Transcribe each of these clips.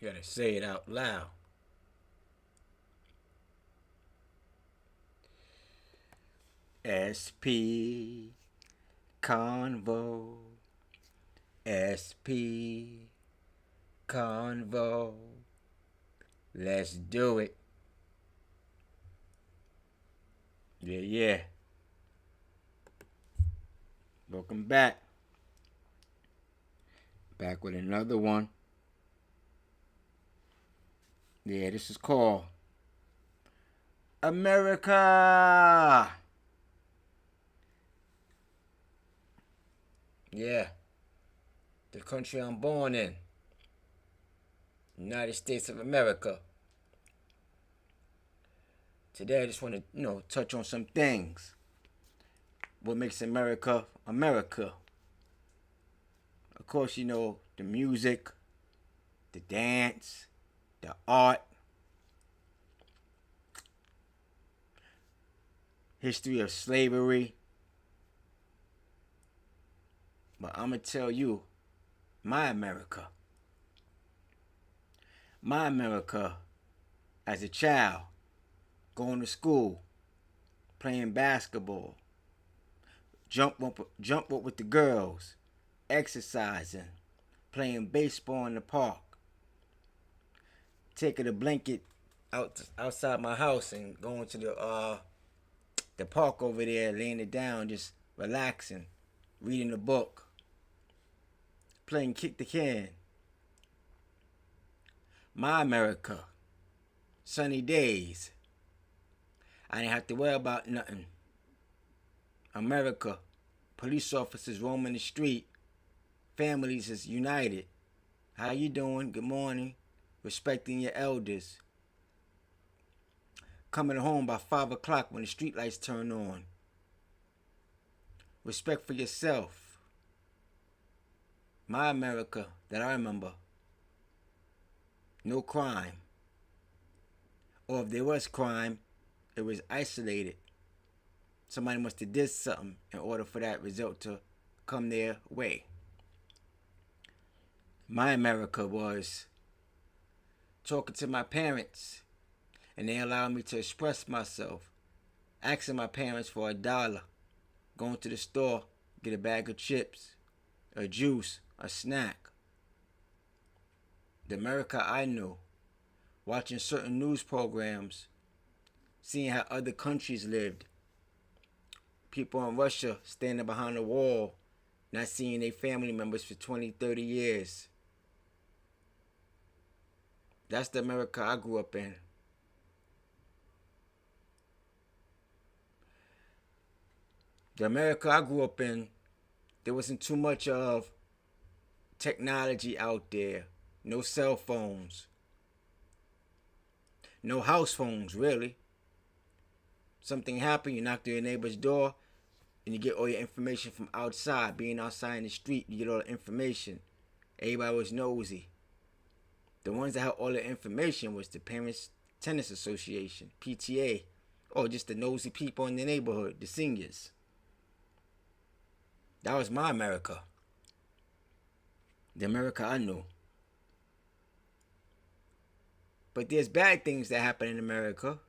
You gotta say it out loud. SP Convo. SP Convo. Let's do it. Yeah, yeah. Welcome back. Back with another one. Yeah, this is called America. Yeah, the country I'm born in. United States of America. Today I just want to, touch on some things. What makes America America? Of course, the music, the dance, the art, history of slavery. But I'm going to tell you, my America. My America as a child, going to school, playing basketball, jump up with the girls, exercising, playing baseball in the park, taking a blanket outside my house and going to the park over there, laying it down, just relaxing, reading a book, playing kick the can. My America, sunny days. I didn't have to worry about nothing. America, police officers roaming the street, families is united. How you doing? Good morning. Respecting your elders. Coming home by 5 o'clock when the street lights turn on. Respect for yourself. My America that I remember. No crime. Or if there was crime, it was isolated. Somebody must have did something in order for that result to come their way. My America was talking to my parents, and they allowed me to express myself, asking my parents for $1, going to the store, get a bag of chips, a juice, a snack. The America I knew, watching certain news programs, seeing how other countries lived. People in Russia standing behind a wall, not seeing their family members for 20, 30 years. That's the America I grew up in. The America I grew up in, there wasn't too much of technology out there. No cell phones. No house phones, really. Something happened, you knock on your neighbor's door, and you get all your information from outside. Being outside in the street, you get all the information. Everybody was nosy. The ones that had all the information was the Parents Tennis Association, PTA, or just the nosy people in the neighborhood, the seniors. That was my America. The America I knew. But there's bad things that happen in America.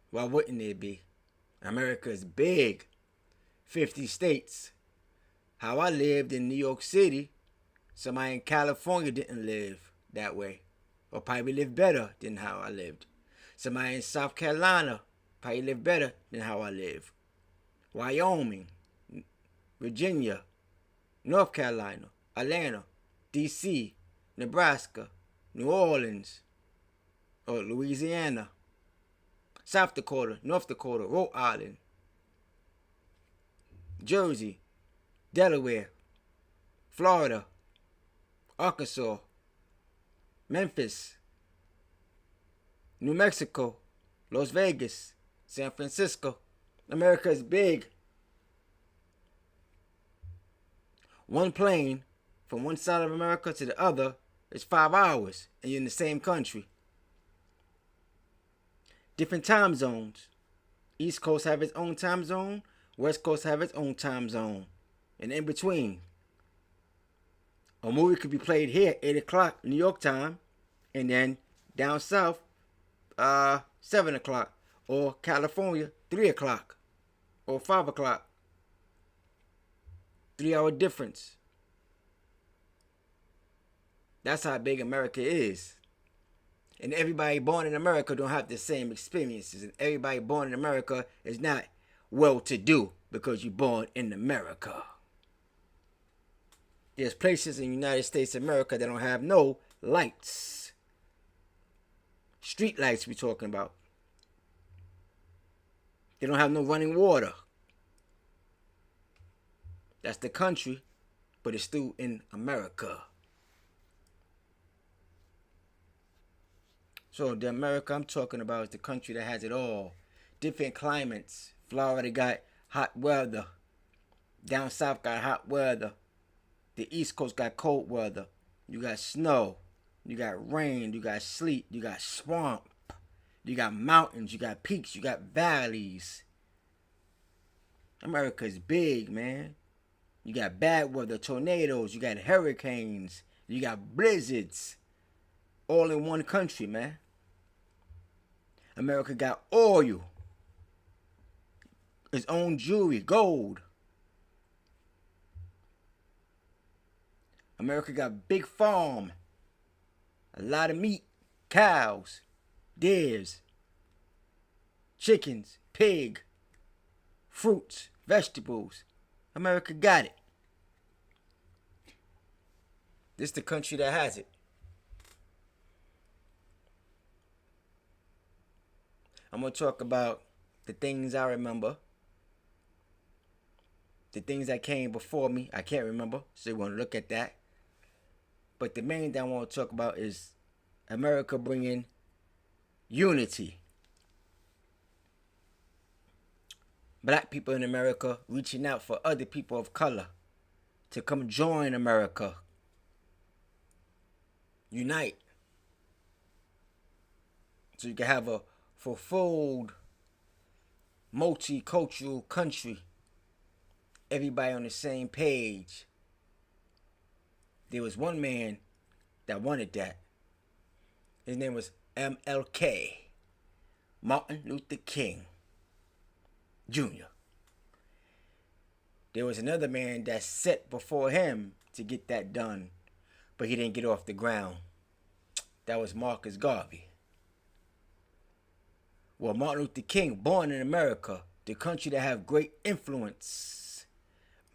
Why wouldn't there be? America is big. 50 states. How I lived in New York City, somebody in California didn't live that way. Or probably lived better than how I lived. Somebody in South Carolina probably lived better than how I live. Wyoming, Virginia, North Carolina, Atlanta, D.C., Nebraska, New Orleans, or Louisiana, South Dakota, North Dakota, Rhode Island, Jersey, Delaware, Florida, Arkansas, Memphis, New Mexico, Las Vegas, San Francisco. America is big. One plane from one side of America to the other is 5 hours, and you're in the same country. Different time zones. East Coast have its own time zone. West Coast have its own time zone. And in between. A movie could be played here 8 o'clock New York time, and then down south 7 o'clock, or California 3 o'clock, or 5 o'clock. 3 hour difference. That's how big America is. And everybody born in America don't have the same experiences. And everybody born in America is not well-to-do because you're born in America. There's places in the United States of America that don't have no lights. Street lights we're talking about. They don't have no running water. That's the country, but it's still in America. So the America I'm talking about is the country that has it all. Different climates. Florida got hot weather. Down south got hot weather. The East Coast got cold weather. You got snow. You got rain. You got sleet. You got swamp. You got mountains. You got peaks. You got valleys. America's big, man. You got bad weather, tornadoes. You got hurricanes. You got blizzards. All in one country, man. America got oil. Its own jewelry, gold. America got big farm. A lot of meat, cows, deers, chickens, pig, fruits, vegetables. America got it. This is the country that has it. I'm going to talk about the things I remember. The things that came before me, I can't remember. So you want to look at that. But the main thing I want to talk about is America bringing unity. Black people in America reaching out for other people of color to come join America. Unite. So you can have a fulfilled multicultural country. Everybody on the same page. There was one man that wanted that. His name was MLK. Martin Luther King Jr. There was another man that set before him to get that done, but he didn't get off the ground. That was Marcus Garvey. Well, Martin Luther King, born in America, the country that have great influence,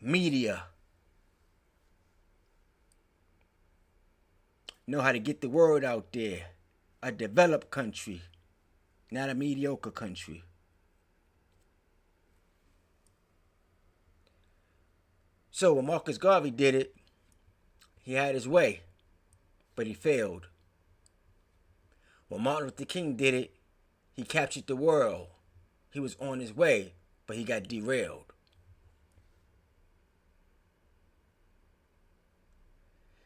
media, know how to get the word out there. A developed country, not a mediocre country. So when Marcus Garvey did it, he had his way, but he failed. When Martin Luther King did it, he captured the world. He was on his way, but he got derailed.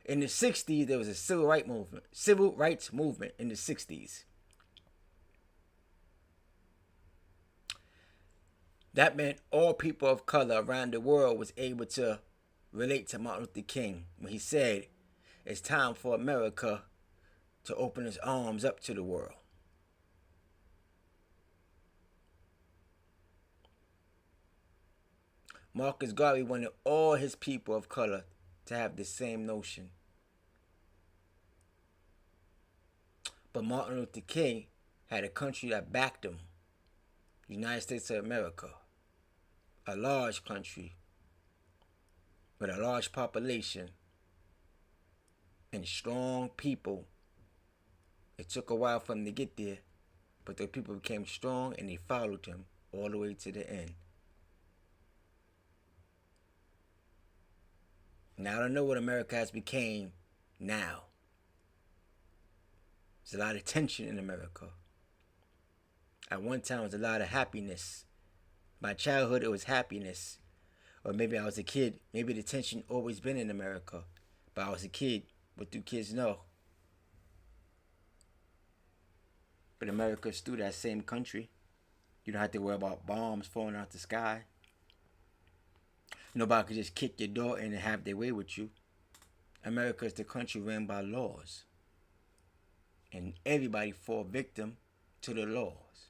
In the 60s, there was a civil rights movement in the 60s. That meant all people of color around the world was able to relate to Martin Luther King when he said, it's time for America to open its arms up to the world. Marcus Garvey wanted all his people of color to have the same notion. But Martin Luther King had a country that backed him. The United States of America. A large country with a large population and strong people. It took a while for him to get there, but the people became strong and they followed him all the way to the end. Now I don't know what America has become now. There's a lot of tension in America. At one time, it was a lot of happiness. My childhood, it was happiness. Or maybe I was a kid. Maybe the tension always been in America. But I was a kid. What do kids know? But America's still that same country. You don't have to worry about bombs falling out the sky. Nobody could just kick your door in and have their way with you. America is the country ran by laws, and everybody fall victim to the laws.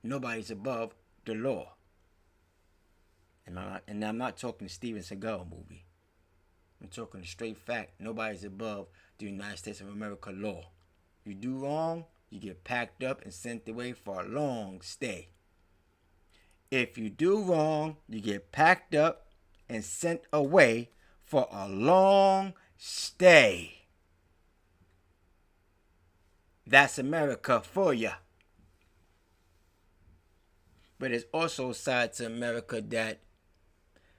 Nobody's above the law. And I'm not talking the Steven Seagal movie. I'm talking a straight fact. Nobody's above the United States of America law. You do wrong, you get packed up and sent away for a long stay. If you do wrong, you get packed up and sent away for a long stay. That's America for you. But there's also a side to America that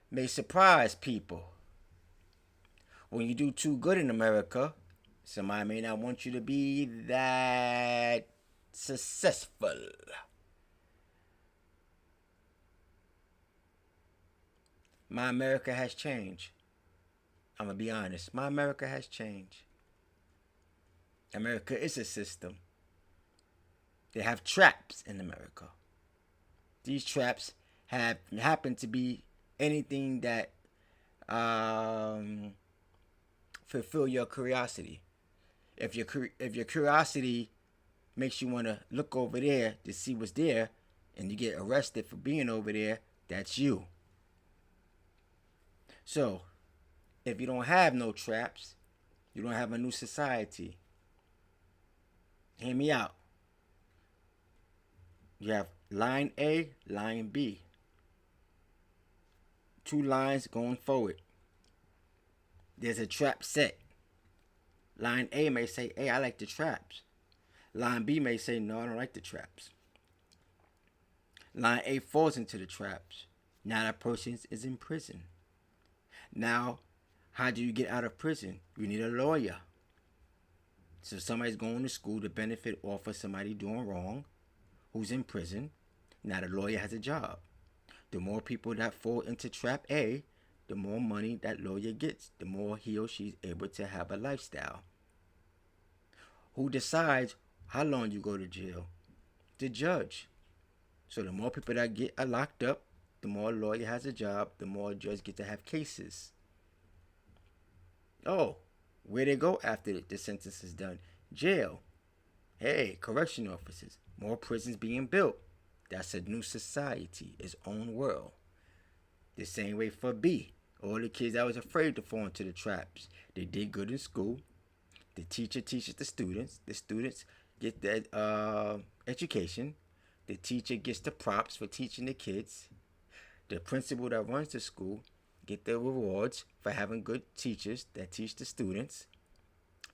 may surprise people. When you do too good in America, somebody may not want you to be that successful. My America has changed. I'm going to be honest. My America has changed. America is a system. They have traps in America. These traps happen to be anything that fulfill your curiosity. If your curiosity makes you want to look over there to see what's there, and you get arrested for being over there, that's you. So, if you don't have no traps, you don't have a new society. Hear me out. You have line A, line B. 2 lines going forward. There's a trap set. Line A may say, hey, I like the traps. Line B may say, no, I don't like the traps. Line A falls into the traps. Now that person is in prison. Now, how do you get out of prison? You need a lawyer. So somebody's going to school to benefit off of somebody doing wrong who's in prison. Now the lawyer has a job. The more people that fall into trap A, the more money that lawyer gets, the more he or she is able to have a lifestyle. Who decides how long you go to jail? The judge. So the more people that get locked up, the more a lawyer has a job, the more a judge gets to have cases. Oh, where they go after the sentence is done? Jail. Hey, correction officers. More prisons being built. That's a new society, its own world. The same way for B. All the kids that was afraid to fall into the traps. They did good in school. The teacher teaches the students. The students get the education. The teacher gets the props for teaching the kids. The principal that runs the school get the rewards for having good teachers that teach the students.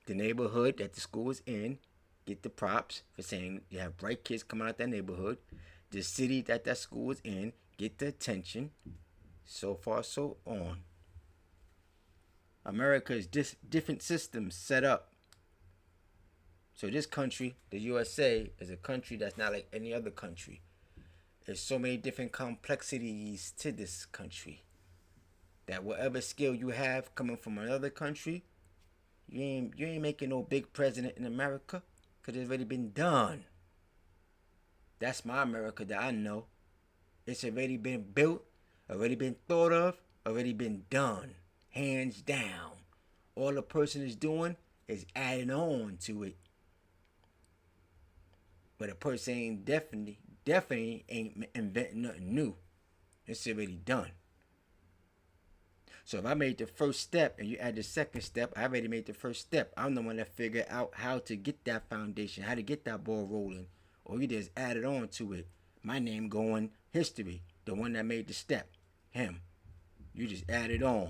The neighborhood that the school is in get the props for saying you have bright kids coming out that neighborhood. The city that school is in get the attention. So far, so on. America is different systems set up. So this country, the USA, is a country that's not like any other country. There's so many different complexities to this country that whatever skill you have coming from another country, you ain't making no big president in America, because it's already been done. That's my America that I know. It's already been built, already been thought of, already been done. Hands down. All the person is doing is adding on to it. But a person ain't definitely ain't inventing nothing new. It's already done. So if I made the first step and you add the second step, I already made the first step. I'm the one that figured out how to get that foundation, how to get that ball rolling. Or you just added on to it. My name going history. The one that made the step. Him. You just added on.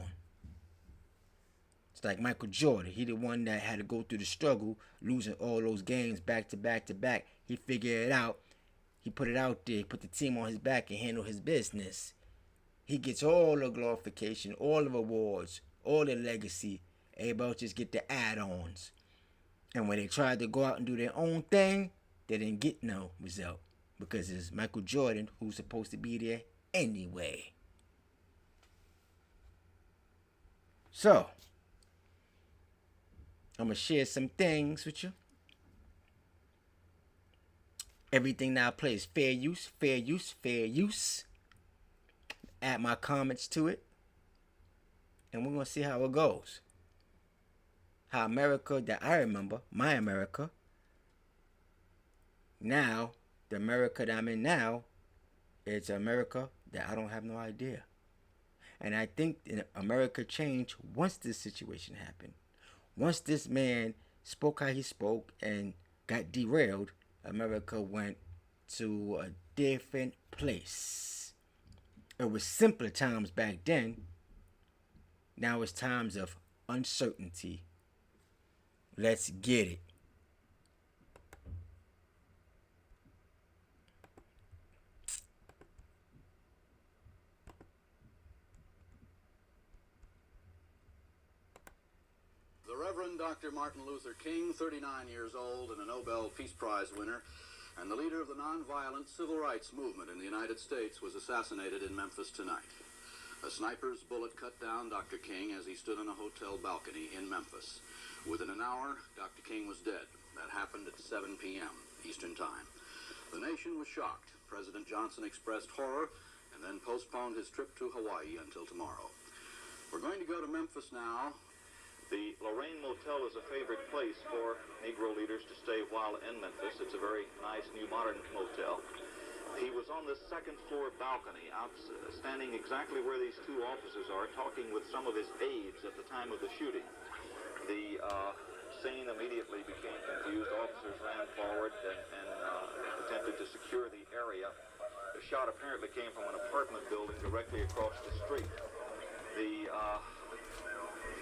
It's like Michael Jordan. He the one that had to go through the struggle, losing all those games back to back to back. He figured it out. He put it out there. He put the team on his back and handled his business. He gets all the glorification, all the awards, all the legacy. Everybody else just get the add-ons. And when they tried to go out and do their own thing, they didn't get no result. Because it's Michael Jordan who's supposed to be there anyway. So, I'm going to share some things with you. Everything that I play is fair use, fair use, fair use. Add my comments to it. And we're going to see how it goes. how America that I remember, my America, now, the America that I'm in now, it's America that I don't have no idea. And I think America changed once this situation happened. Once this man spoke how he spoke and got derailed, America went to a different place. It was simpler times back then. Now it's times of uncertainty. Let's get it. The Reverend Dr. Martin Luther King, 39 years old and a Nobel Peace Prize winner, and the leader of the nonviolent civil rights movement in the United States, was assassinated in Memphis tonight. A sniper's bullet cut down Dr. King as he stood on a hotel balcony in Memphis. Within an hour, Dr. King was dead. That happened at 7 p.m. Eastern Time. The nation was shocked. President Johnson expressed horror and then postponed his trip to Hawaii until tomorrow. We're going to go to Memphis now. The Lorraine Motel is a favorite place for Negro leaders to stay while in Memphis. It's a very nice new modern motel. He was on the second floor balcony, standing exactly where these two officers are, talking with some of his aides at the time of the shooting. The scene immediately became confused. Officers ran forward and attempted to secure the area. The shot apparently came from an apartment building directly across the street. The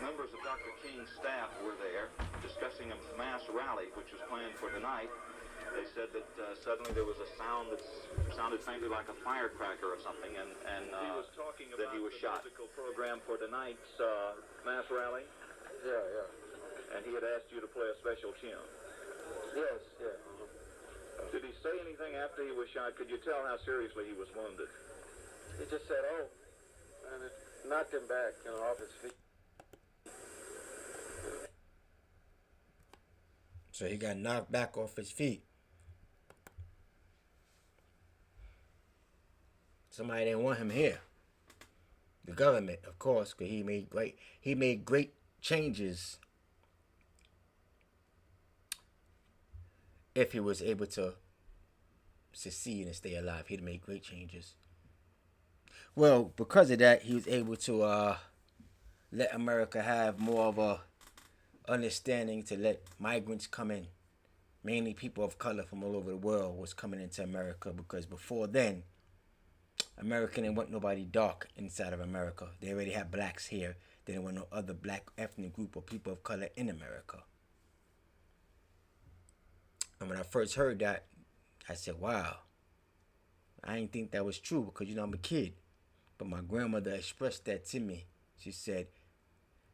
members of Dr. King's staff were there discussing a mass rally which was planned for tonight. They said that suddenly there was a sound that sounded faintly like a firecracker or something, and he was talking about he was shot. The musical program for tonight's mass rally? Yeah. And he had asked you to play a special tune? Yes. Did he say anything after he was shot? Could you tell how seriously he was wounded? He just said, oh, and it knocked him back, off his feet. So he got knocked back off his feet. Somebody didn't want him here. The government, of course, because he made great changes if he was able to succeed and stay alive. He'd made great changes. Well, because of that, he was able to let America have more of a understanding to let migrants come in. Mainly people of color from all over the world was coming into America, because before then, America didn't want nobody dark inside of America. They already had blacks here. They didn't want no other black ethnic group or people of color in America. And when I first heard that, I said, wow. I didn't think that was true because, I'm a kid. But my grandmother expressed that to me. She said,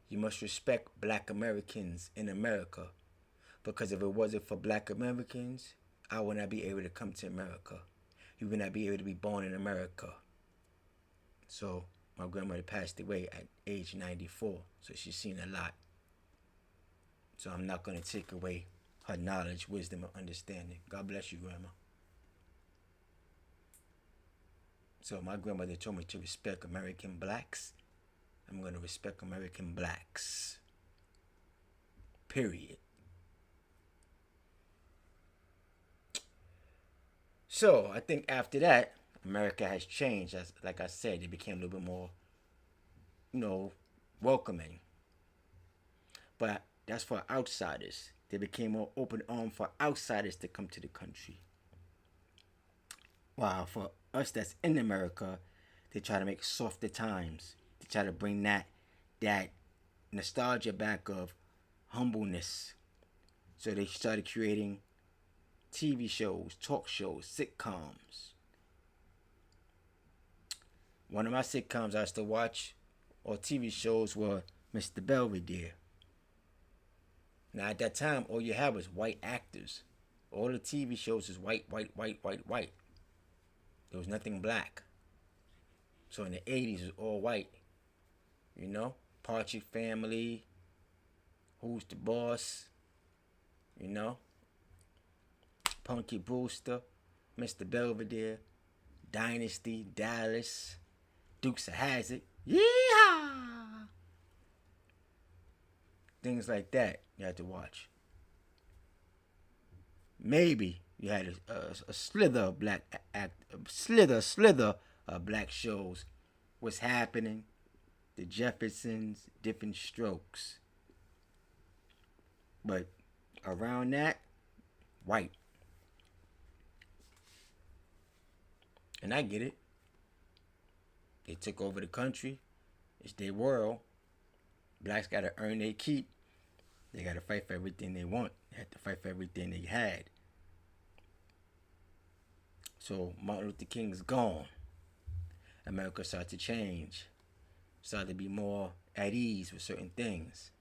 you must respect black Americans in America, because if it wasn't for black Americans, I would not be able to come to America. You would not be able to be born in America. So my grandmother passed away at age 94, so she's seen a lot. So I'm not going to take away her knowledge, wisdom, and understanding. God bless you, Grandma. So my grandmother told me to respect American blacks. I'm going to respect American blacks. Period. So I think after that, America has changed. As like I said, it became a little bit more, welcoming. But that's for outsiders. They became more open armed for outsiders to come to the country. While for us that's in America, they try to make softer times. They try to bring that nostalgia back of humbleness. So they started creating TV shows, talk shows, sitcoms. One of my sitcoms I used to watch, or TV shows, were Mr. Belvedere. Now at that time, all you had was white actors. All the TV shows was white. There was nothing black. So in the 80s, it was all white. Partridge Family, Who's the Boss, Punky Brewster, Mr. Belvedere, Dynasty, Dallas, Dukes of Hazzard. Yeehaw! things like that you had to watch. Maybe you had a slither of black slither of black shows. What's Happening, The Jeffersons, Different Strokes. But around that, white. And I get it. They took over the country. It's their world. Blacks got to earn their keep. They got to fight for everything they want. They had to fight for everything they had. So Martin Luther King is gone. America started to change. Started to be more at ease with certain things.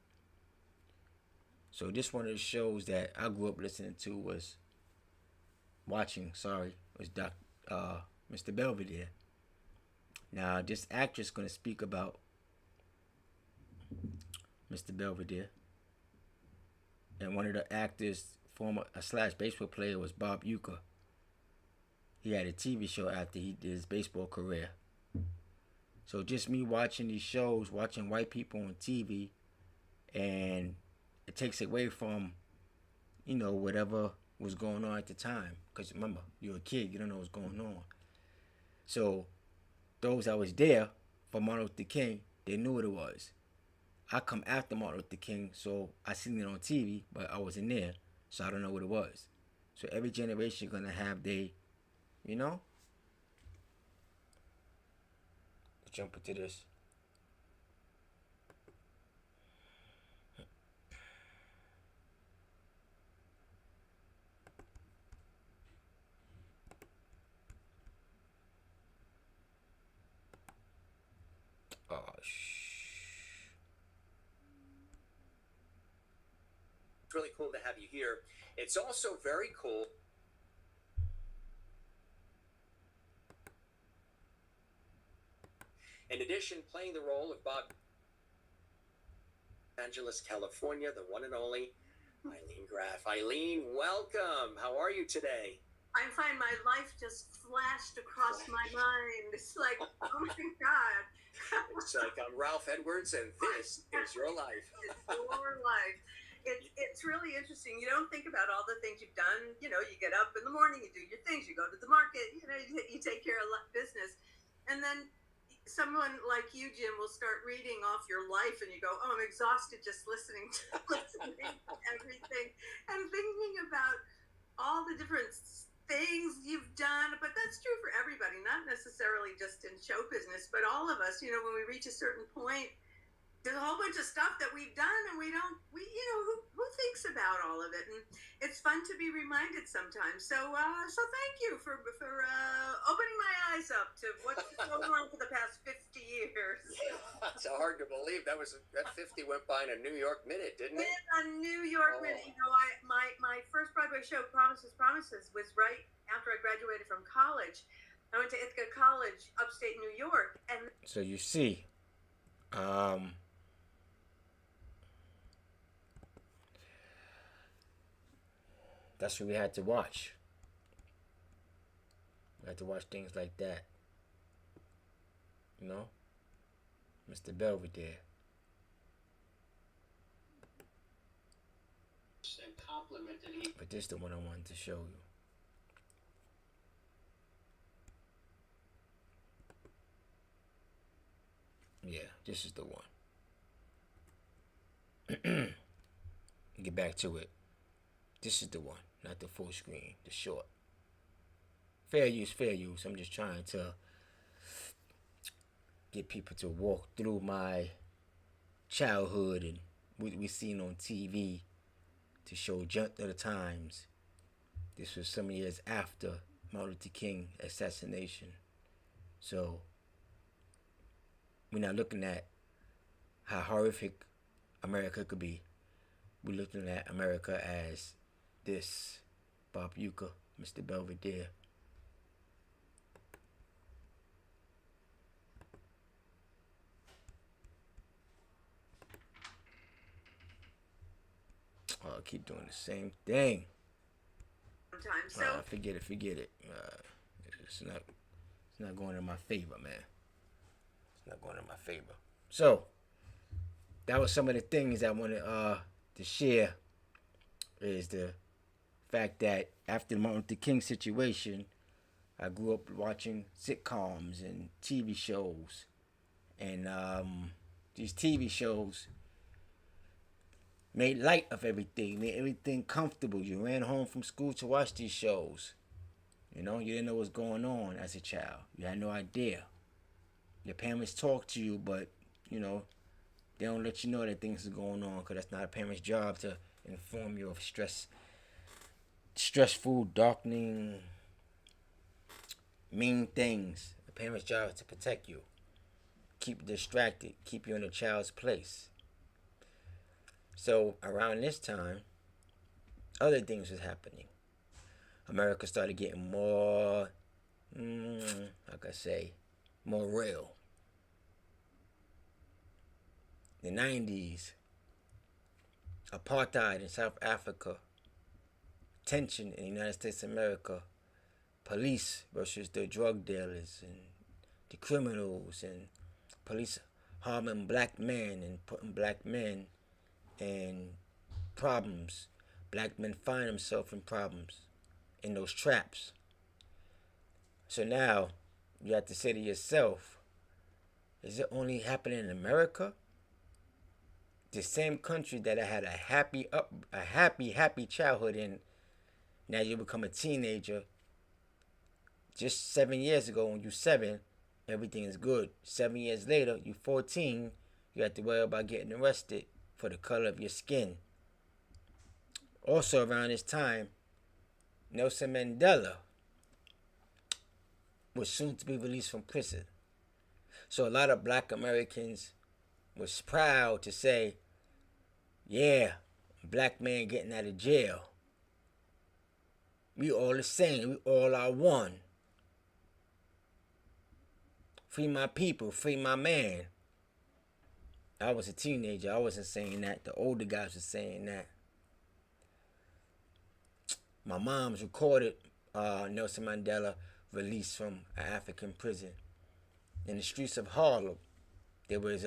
So this one of the shows that I grew up listening to was Mr. Belvedere. Now this actress going to speak about Mr. Belvedere. And one of the actors, former / baseball player, was Bob Uecker. He had a TV show after he did his baseball career. So just me watching these shows, watching white people on TV, and it takes away from, whatever was going on at the time. Because remember, you're a kid, you don't know what's going on. So those that was there for Martin Luther King, they knew what it was. I come after Martin Luther King, so I seen it on TV, but I wasn't there, so I don't know what it was. So every generation gonna have jump into this. It's really cool to have you here. It's also very cool. In addition, playing the role of Bob Angeles, California, the one and only Ilene Graff. Ilene, welcome. How are you today? I'm fine. My life just flashed across my mind. It's like, oh my God. It's like I'm Ralph Edwards, and this is your life. It's your life. It's really interesting. You don't think about all the things you've done. You get up in the morning, you do your things, you go to the market, you take care of business. And then someone like you, Jim, will start reading off your life and you go, oh, I'm exhausted just listening to everything and thinking about all the different things you've done. But that's true for everybody, not necessarily just in show business, but all of us, when we reach a certain point, there's a whole bunch of stuff that we've done and who thinks about all of it? And it's fun to be reminded sometimes. So thank you for opening my eyes up to what's going on for the past 50 years. It's hard to believe that 50 went by in a New York minute, didn't it? In a New York minute. My first Broadway show, Promises, was right after I graduated from college. I went to Ithaca College, upstate New York, and so you see, that's what we had to watch. We had to watch things like that. Mr. Belvedere. And complimented him. But this is the one I wanted to show you. Yeah, this is the one. Get back to it. This is the one, not the full screen, the short. Fair use. I'm just trying to get people to walk through my childhood and what we seen on TV to show Jump to the Times. This was some years after Martin Luther King assassination. So we're not looking at how horrific America could be. We're looking at America as this Bob Uecker, Mr. Belvedere. Oh, I keep doing the same thing. sometimes. So Forget it. It's not going in my favor, man. It's not going in my favor. So that was some of the things I wanted to share. Is the fact that after the Martin Luther King situation, I grew up watching sitcoms and TV shows, and these TV shows made light of everything, made everything comfortable. You ran home from school to watch these shows. You know, you didn't know what's going on as a child. You had no idea. Your parents talk to you, but, you know, they don't let you know that things are going on, because that's not a parent's job to inform you of stressful, darkening, mean things. A parent's job is to protect you, keep you distracted, keep you in a child's place. So around this time, other things was happening. America started getting more, more real. The 90s, apartheid in South Africa, tension in the United States of America, police versus the drug dealers and the criminals, and police harming black men and putting black men in problems. Black men find themselves in problems, in those traps. So now you have to say to yourself, is it only happening in America? The same country that I had a happy childhood in, now you become a teenager. Just 7 years ago, when you're 7, everything is good. 7 years later, you're 14, you have to worry about getting arrested for the color of your skin. Also around this time, Nelson Mandela was soon to be released from prison. So a lot of black Americans was proud to say, yeah, black man getting out of jail. We all the same. We all are one. Free my people. Free my man. I was a teenager. I wasn't saying that. The older guys were saying that. My mom's recorded Nelson Mandela released from an African prison. In the streets of Harlem, there was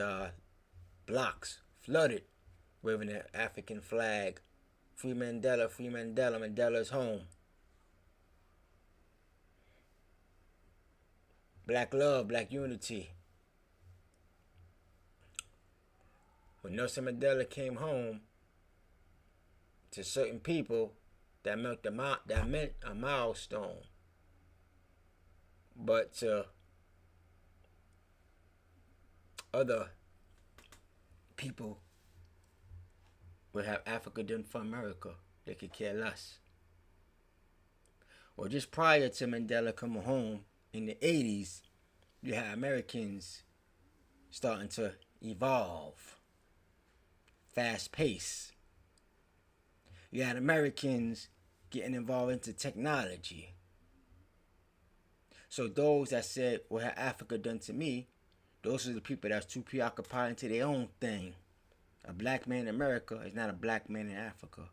blocks flooded waving an African flag. Free Mandela, free Mandela, Mandela's home. Black love, black unity. When Nelson Mandela came home, to certain people, that meant a milestone. But to other people would have Africa done for America. They could care less. Or just prior to Mandela coming home in the 80s, you had Americans starting to evolve. Fast pace. You had Americans getting involved into technology. So those that said, what had Africa done to me, those are the people that's too preoccupied into their own thing. A black man in America is not a black man in Africa.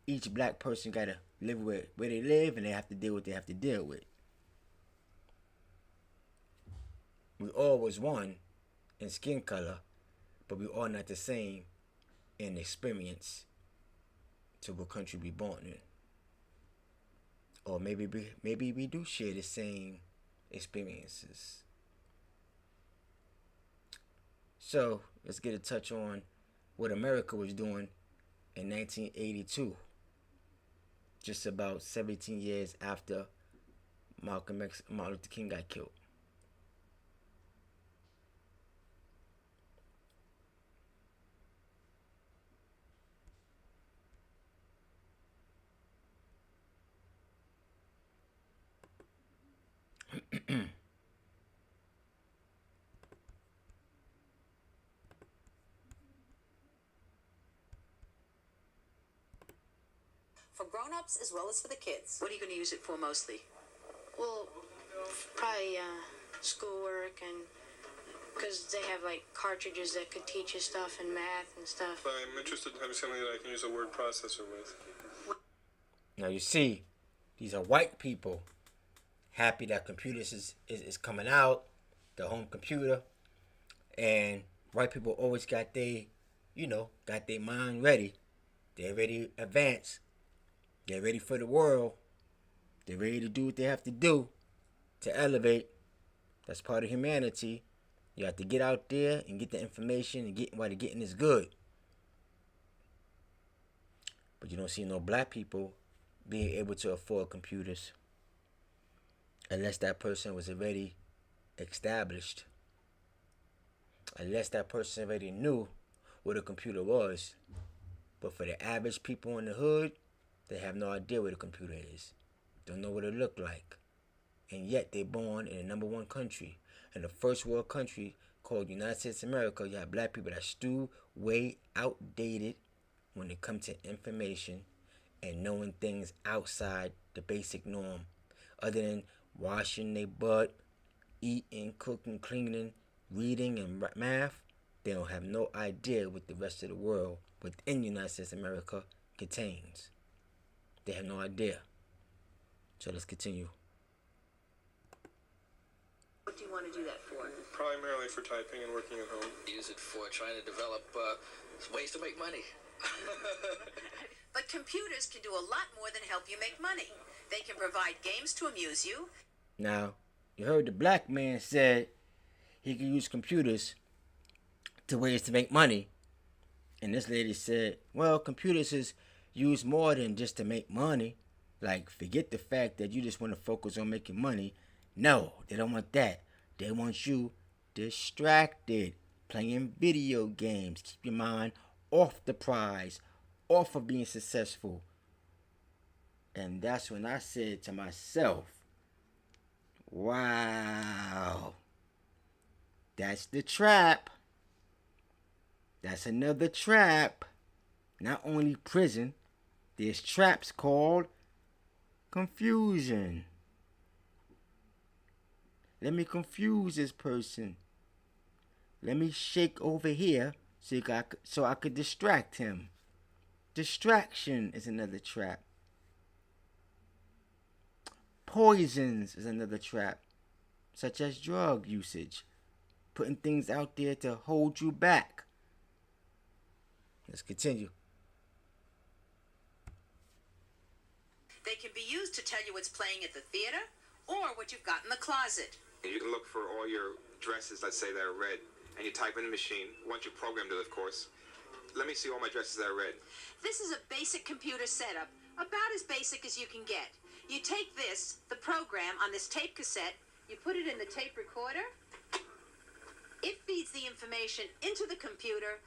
Each black person got to live where they live, and they have to deal with what they have to deal with. We all was one in skin color, but we all not the same in experience to what country we born in. Or maybe we do share the same experiences. So let's get a touch on what America was doing in 1982, just about 17 years after Martin Luther King got killed. For grown-ups as well as for the kids. What are you going to use it for mostly? Well, probably schoolwork, and because they have like cartridges that could teach you stuff in math and stuff. I'm interested in having something that I can use a word processor with. Now you see, these are white people happy that computers is coming out, the home computer, and White people always got got their mind ready. They're ready to advance. They're ready for the world. They're ready to do what they have to do to elevate. That's part of humanity. You have to get out there and get the information and get while the getting is good. But you don't see no black people being able to afford computers unless that person was already established. Unless that person already knew what a computer was. But for the average people in the hood, they have no idea what a computer is. Don't know what it look like. And yet they're born in the number one country. In the first world country called United States of America, you have black people that's still way outdated when it comes to information and knowing things outside the basic norm. Other than washing their butt, eating, cooking, cleaning, reading, and math, they don't have no idea what the rest of the world within the United States of America contains. They have no idea. So let's continue. What do you want to do that for? Primarily for typing and working at home. Use it for trying to develop ways to make money. But computers can do a lot more than help you make money. They can provide games to amuse you. Now, you heard the black man said he can use computers to ways to make money. And this lady said, well, computers is used more than just to make money. Like, forget the fact that you just want to focus on making money. No, they don't want that. They want you distracted, playing video games. Keep your mind off the prize, off of being successful. And that's when I said to myself, wow, that's the trap. That's another trap. Not only prison, there's traps called confusion. Let me confuse this person. Let me shake over here so I could distract him. Distraction is another trap. Poisons is another trap, such as drug usage. Putting things out there to hold you back. Let's continue. They can be used to tell you what's playing at the theater or what you've got in the closet. And you can look for all your dresses, let's say, that are red, and you type in the machine, once you programmed it, of course. Let me see all my dresses that are red. This is a basic computer setup, about as basic as you can get. You take this, the program, on this tape cassette, you put it in the tape recorder, it feeds the information into the computer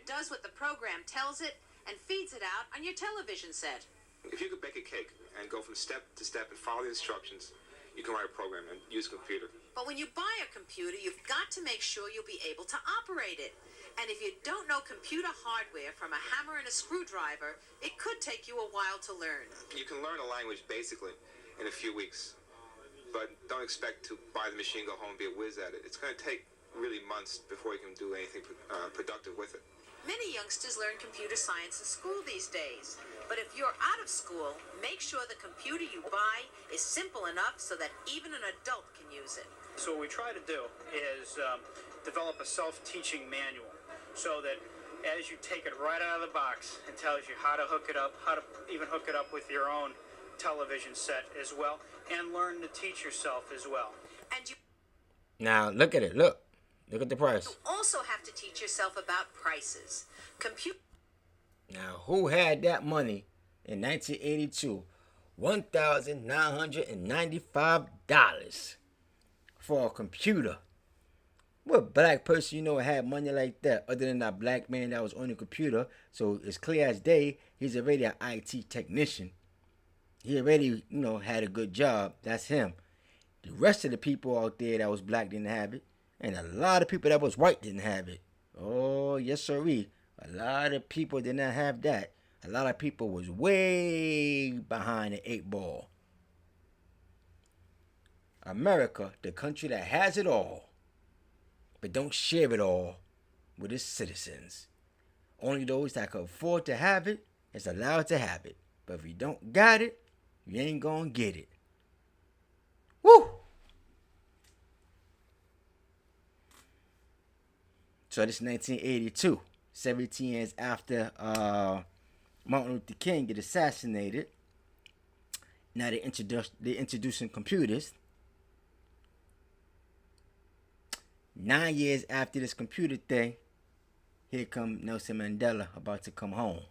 does what the program tells it, and feeds it out on your television set. If you could bake a cake and go from step to step and follow the instructions, you can write a program and use a computer. But when you buy a computer, you've got to make sure you'll be able to operate it. And if you don't know computer hardware from a hammer and a screwdriver, it could take you a while to learn. You can learn a language basically in a few weeks, but don't expect to buy the machine, go home, and be a whiz at it. It's going to take really months before you can do anything productive with it. Many youngsters learn computer science in school these days. But if you're out of school, make sure the computer you buy is simple enough so that even an adult can use it. So what we try to do is develop a self-teaching manual so that as you take it right out of the box, it tells you how to hook it up, how to even hook it up with your own television set as well, and learn to teach yourself as well. And you now look at it. Look at the price. You also have to teach yourself about prices. Now, who had that money in 1982? $1,995 for a computer. What black person you know had money like that other than that black man that was on the computer? So it's clear as day, he's already an IT technician. He already, had a good job. That's him. The rest of the people out there that was black didn't have it. And a lot of people that was white didn't have it. Oh, yes, sirree. A lot of people did not have that. A lot of people was way behind the 8 ball. America, the country that has it all, but don't share it all with its citizens. Only those that can afford to have it is allowed to have it. But if you don't got it, you ain't gonna get it. Woo! So this is 1982, 17 years after Martin Luther King get assassinated. Now they're introducing computers. 9 years after this computer thing, here come Nelson Mandela about to come home.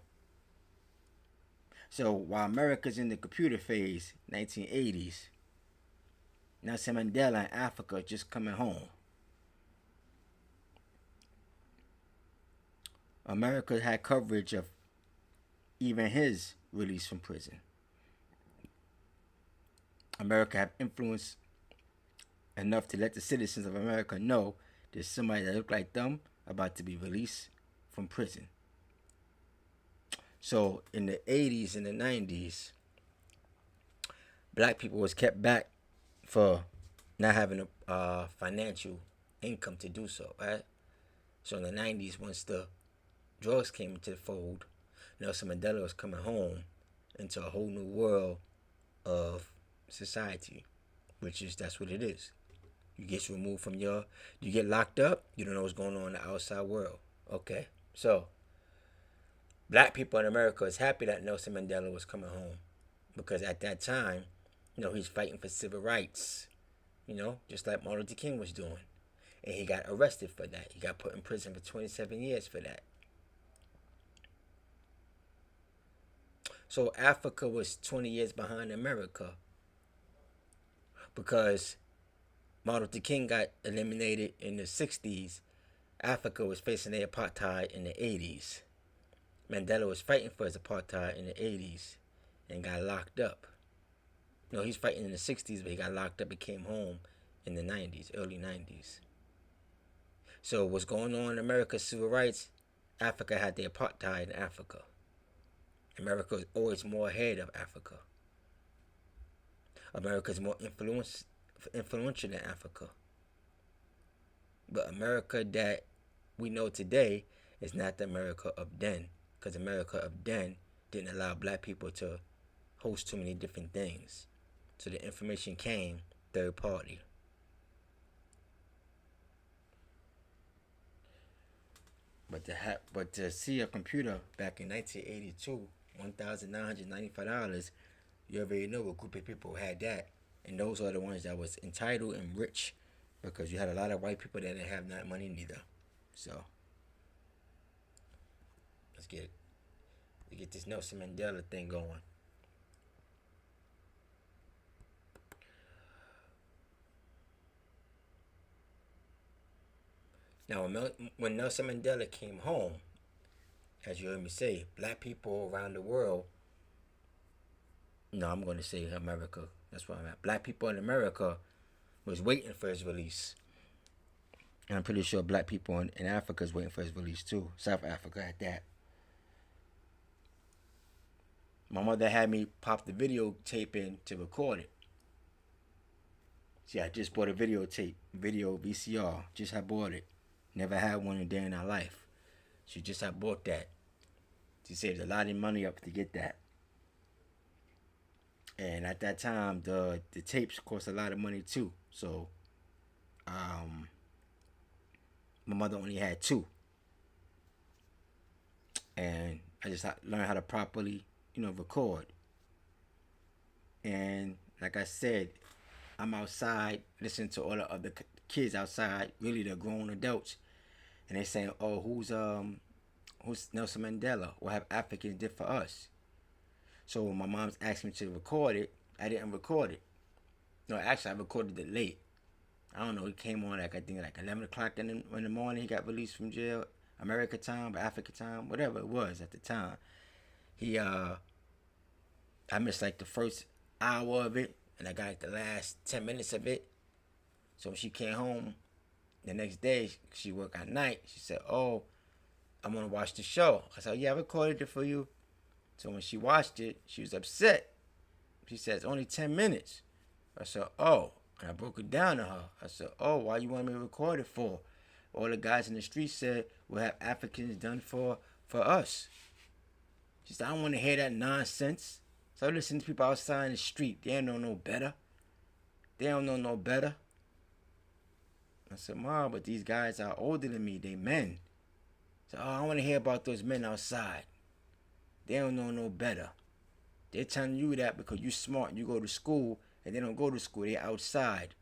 So while America's in the computer phase, 1980s, Nelson Mandela in Africa just coming home. America had coverage of even his release from prison. America have influence enough to let the citizens of America know there's somebody that look like them about to be released from prison. So in the 80s and the 90s, black people was kept back for not having a financial income to do so, right? So in the 90s, once the drugs came into the fold, Nelson Mandela was coming home into a whole new world of society, which is, that's what it is. You get removed from you get locked up, you don't know what's going on in the outside world. Okay, so black people in America is happy that Nelson Mandela was coming home, because at that time, he's fighting for civil rights, just like Martin Luther King was doing. And he got arrested for that. He got put in prison for 27 years for that. So Africa was 20 years behind America, because Martin Luther King got eliminated in the 60s. Africa was facing the apartheid in the 80s. Mandela was fighting for his apartheid in the 80s and got locked up. He's fighting in the 60s, but he got locked up and came home in the 90s, early 90s. So what's going on in America's civil rights? Africa had the apartheid in Africa. America is always more ahead of Africa. America is more influential than Africa. But America that we know today is not the America of then, because America of then didn't allow black people to host too many different things. So the information came third party. But to see a computer back in 1982, $1,995, you already know what group of people had that. And those are the ones that was entitled and rich, because you had a lot of white people that didn't have that money neither. So let's get this Nelson Mandela thing going. Now, when Nelson Mandela came home, as you heard me say, black people around the world, I'm going to say America, that's where I'm at. Black people in America was waiting for his release. And I'm pretty sure black people in Africa is waiting for his release too. South Africa at that. My mother had me pop the videotape in to record it. See, I just bought a video VCR. Just had bought it. Never had one a day in our life. She just had bought that. She saved a lot of money up to get that. And at that time, the tapes cost a lot of money too. So, my mother only had 2. And I just learned how to properly, record. And like I said, I'm outside listening to all the other kids outside, really the grown adults. And they saying, oh, who's Nelson Mandela? What have Africans did for us? So when my mom's asked me to record it, I didn't record it. No, actually, I recorded it late. I don't know, it came on I think 11 o'clock in the morning. He got released from jail, America time, or Africa time, whatever it was at the time. I missed the first hour of it, and I got the last 10 minutes of it. So when she came home the next day, she worked at night. She said, oh, I'm going to watch the show. I said, yeah, I recorded it for you. So when she watched it, she was upset. She said, it's only 10 minutes. I said, oh. And I broke it down to her. I said, oh, why you want me to record it for? All the guys in the street said, what have Africans done for us? She said, I don't want to hear that nonsense. So I listen to people outside in the street. They don't know no better. They don't know no better. I said, Mom, but these guys are older than me. They men. So, oh, I want to hear about those men outside. They don't know no better. They're telling you that because you smart and you go to school, and they don't go to school. They're outside.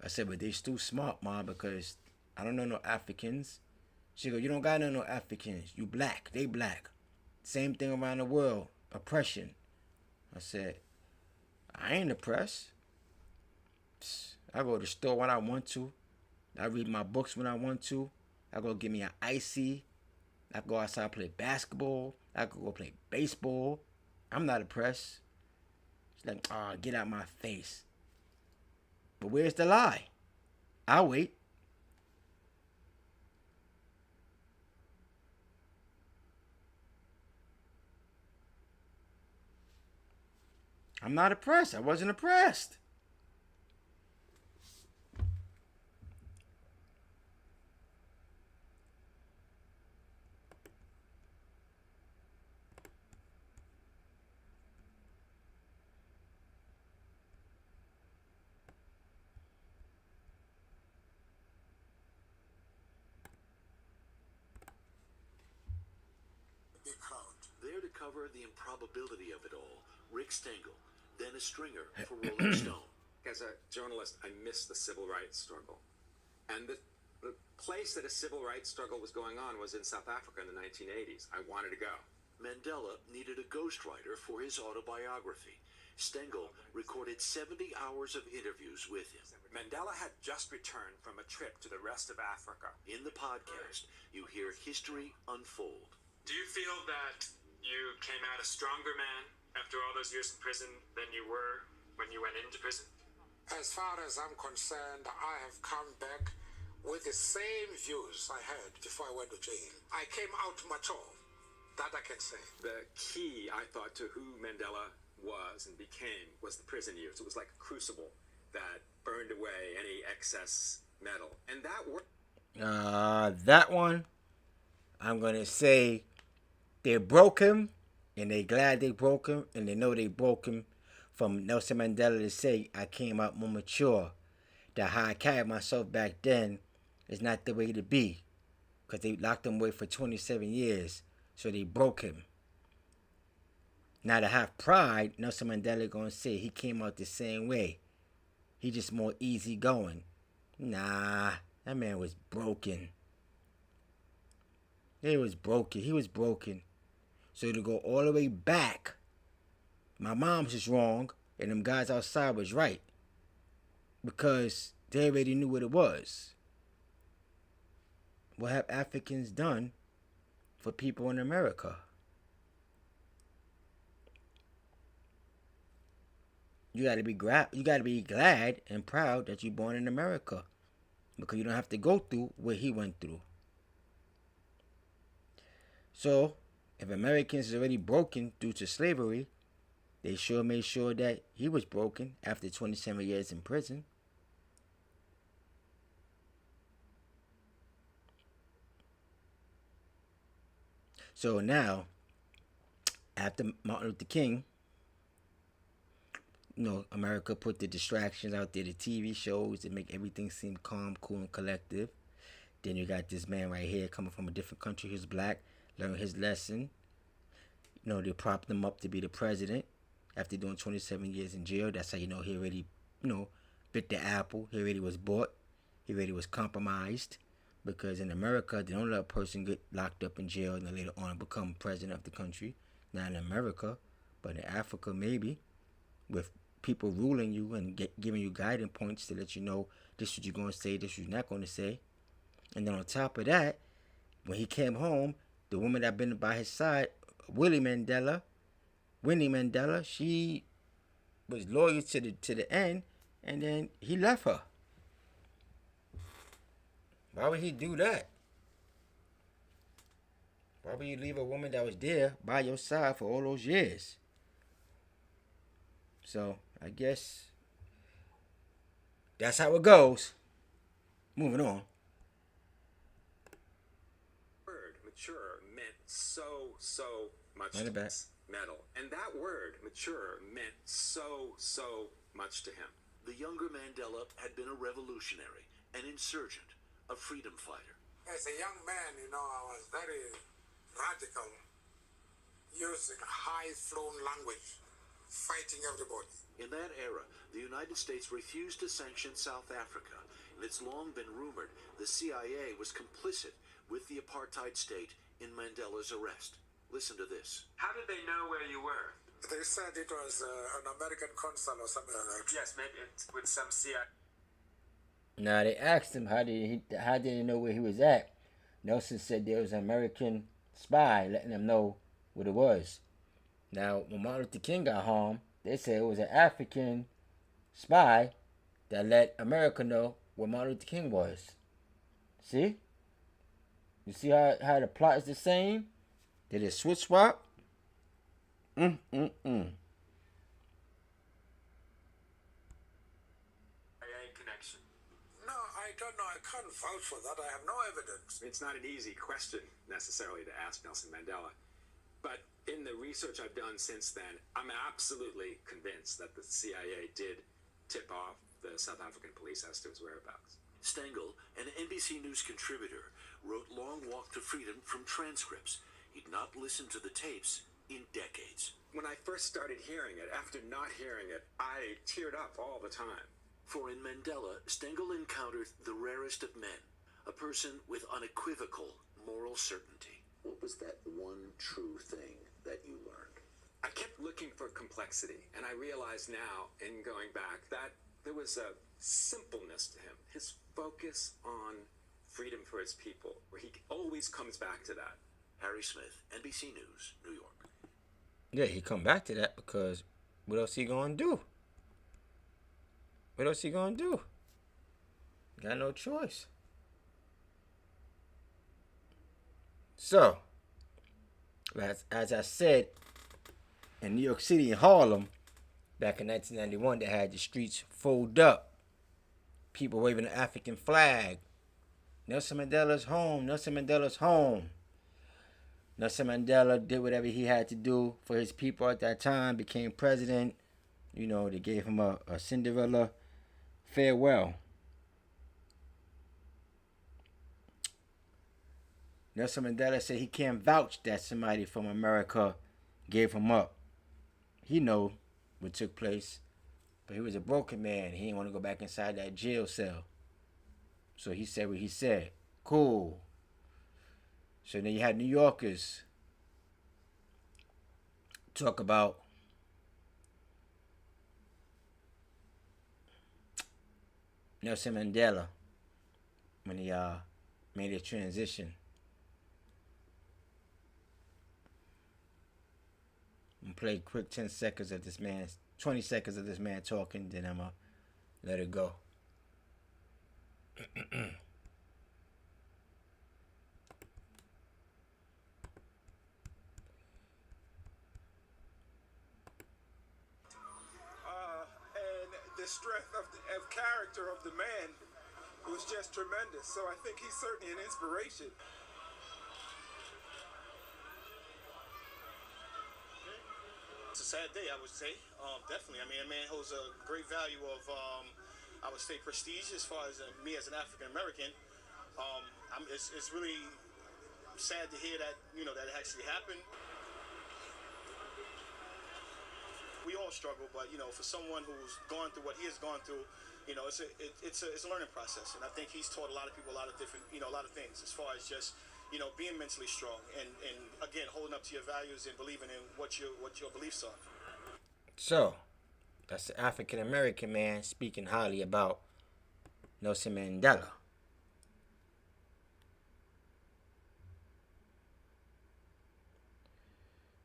I said, but they still smart, Mom, because I don't know no Africans. She go, you don't got no Africans. You black. They black. Same thing around the world. Oppression. I said, I ain't oppressed. I go to the store when I want to. I read my books when I want to. I go get me an icy. I go outside play basketball. I could go play baseball. I'm not oppressed. She's like, oh, get out my face. But where's the lie? I'll wait. I'm not oppressed. I wasn't oppressed. There to cover the improbability of it all, Rick Stengel, Dennis Stringer for Rolling Stone. As a journalist, I missed the civil rights struggle. And the place that a civil rights struggle was going on was in South Africa in the 1980s. I wanted to go. Mandela needed a ghostwriter for his autobiography. Stengel recorded 70 hours of interviews with him. Mandela had just returned from a trip to the rest of Africa. In the podcast, you hear history unfold. Do you feel that you came out a stronger man after all those years in prison than you were when you went into prison? As far as I'm concerned, I have come back with the same views I had before I went to jail. I came out mature. That I can say. The key, I thought, to who Mandela was and became was the prison years. It was like a crucible that burned away any excess metal. And that worked. That one, I'm going to say they broke him, and they glad they broke him, and they know they broke him from Nelson Mandela to say, I came out more mature. That how I carried myself back then is not the way to be. Because they locked him away for 27 years, so they broke him. Now to have pride, Nelson Mandela going to say he came out the same way. He just more easy going. Nah, that man was broken. He was broken. He was broken. So to go all the way back, my mom's just wrong, and them guys outside was right. Because they already knew what it was. What have Africans done for people in America? You gotta be glad and proud that you're born in America, because you don't have to go through what he went through. So, if Americans is already broken due to slavery, they sure made sure that he was broken after 27 years in prison. So now, after Martin Luther King, America put the distractions out there, the TV shows that make everything seem calm, cool, and collective. Then you got this man right here coming from a different country who's black, learn his lesson. They propped him up to be the president after doing 27 years in jail. That's how you know he already, bit the apple. He already was bought. He already was compromised. Because in America, they don't let a person get locked up in jail and then later on become president of the country. Not in America, but in Africa maybe. With people ruling you and giving you guiding points to let you know this is what you're going to say, this is what you're not going to say. And then on top of that, when he came home, the woman that been by his side, Winnie Mandela, she was loyal to the end, and then he left her. Why would he do that? Why would you leave a woman that was there by your side for all those years? So, I guess that's how it goes. Moving on. Word mature meant so much to him. Metal. And that word mature meant so much to him. The younger Mandela had been a revolutionary, an insurgent, a freedom fighter. As a young man, I was very radical, using high-flown language, fighting everybody. In that era, the United States refused to sanction South Africa, and it's long been rumored the CIA was complicit with the apartheid state in Mandela's arrest. Listen to this. How did they know where you were? They said it was an American consul or something like that. Yes, maybe it's with some CIA. Now they asked him how did he know where he was at. Nelson said there was an American spy letting him know what it was. Now when Martin Luther King got harmed, they said it was an African spy that let America know where Martin Luther King was. See? You see how the plot is the same? Did it switch swap? Connection. No, I don't know. I can't vouch for that. I have no evidence. It's not an easy question necessarily to ask Nelson Mandela. But in the research I've done since then, I'm absolutely convinced that the CIA did tip off the South African police as to his whereabouts. Stengel, an NBC News contributor, wrote Long Walk to Freedom from transcripts. He'd not listened to the tapes in decades. When I first started hearing it, after not hearing it, I teared up all the time. For in Mandela, Stengel encountered the rarest of men, a person with unequivocal moral certainty. What was that one true thing that you learned? I kept looking for complexity, and I realize now, in going back, that there was a simpleness to him. His focus on freedom for his people, where he always comes back to that. Harry Smith, NBC News, New York. Yeah, he come back to that because what else he gonna do? What else he gonna do? Got no choice. So, as I said, in New York City and Harlem, back in 1991, they had the streets fold up. People waving the African flag. Nelson Mandela's home. Nelson Mandela's home. Nelson Mandela did whatever he had to do for his people at that time, became president. You know, they gave him a Cinderella farewell. Nelson Mandela said he can't vouch that somebody from America gave him up. He know what took place, but he was a broken man. He didn't want to go back inside that jail cell. So he said what he said. Cool. So then you had New Yorkers talk about Nelson Mandela when he made a transition. I'm gonna play quick 10 seconds of this man, 20 seconds of this man talking, then I'm gonna let it go. And the strength of character of the man was just tremendous. So I think he's certainly an inspiration. It's a sad day, I would say. Definitely. I mean, a man holds a great value of, I would say, prestige as far as me as an African American. It's really sad to hear that, that it actually happened. We all struggle, but for someone who's gone through what he has gone through, it's a learning process, and I think he's taught a lot of people a lot of different, a lot of things as far as just being mentally strong and again holding up to your values and believing in what your beliefs are. So, that's the African American man speaking highly about Nelson Mandela.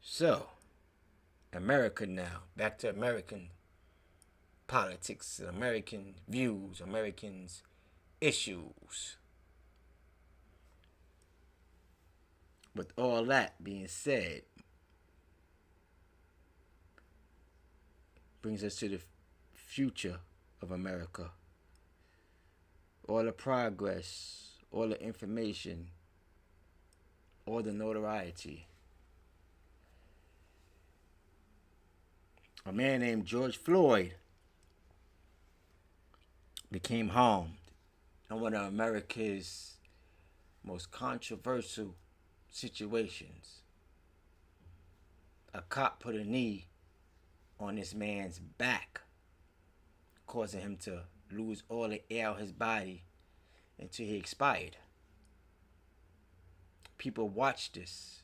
So, America now, back to American politics, American views, Americans' issues. With all that being said, brings us to the future of America. All the progress, all the information, all the notoriety. A man named George Floyd became harmed in one of America's most controversial situations. A cop put a knee on this man's back, causing him to lose all the air out of his body until he expired. People watched this.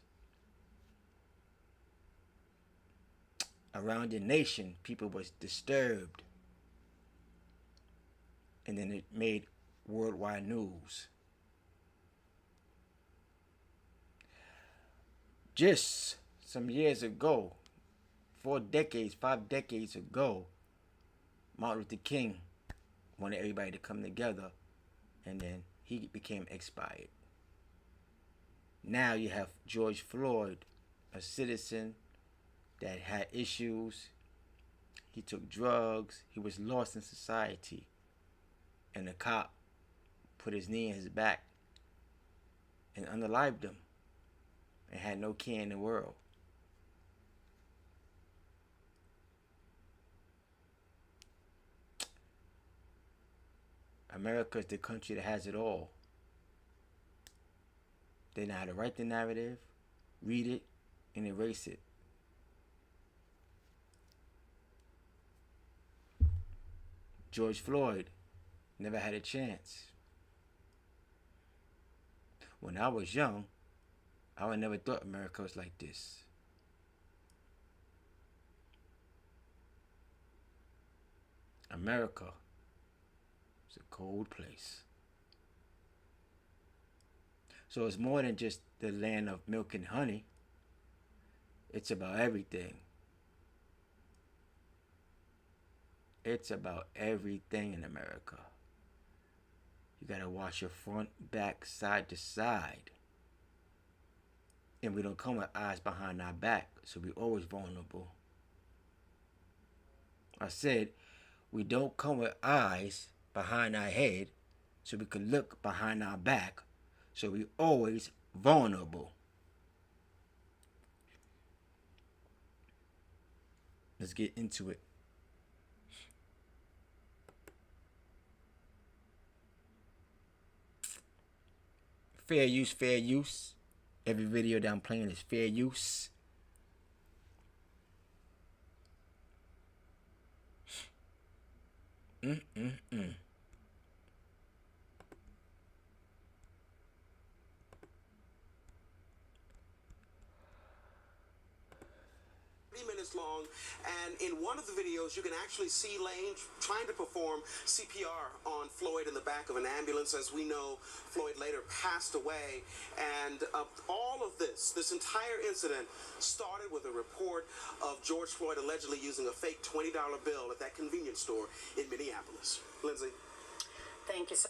Around the nation, people was disturbed. And then it made worldwide news. Just some years ago, 5 decades ago, Martin Luther King wanted everybody to come together, and then he became expired. Now you have George Floyd, a citizen that had issues. He took drugs. He was lost in society. And the cop put his knee in his back and unalived him and had no care in the world. America is the country that has it all. They know how to write the narrative, read it, and erase it. George Floyd never had a chance. When I was young, I would never thought America was like this. America is a cold place. So it's more than just the land of milk and honey. It's about everything. It's about everything in America. You gotta watch your front, back, side to side. And we don't come with eyes behind our back, so we're always vulnerable. I said, we don't come with eyes behind our head, so we can look behind our back, so we're always vulnerable. Let's get into it. Fair use, fair use. Every video that I'm playing is fair use. Minutes long, and in one of the videos you can actually see Lane trying to perform CPR on Floyd in the back of an ambulance. As we know, Floyd later passed away, and all of this entire incident started with a report of George Floyd allegedly using a fake $20 bill at that convenience store in Minneapolis. Lindsay. Thank you, sir.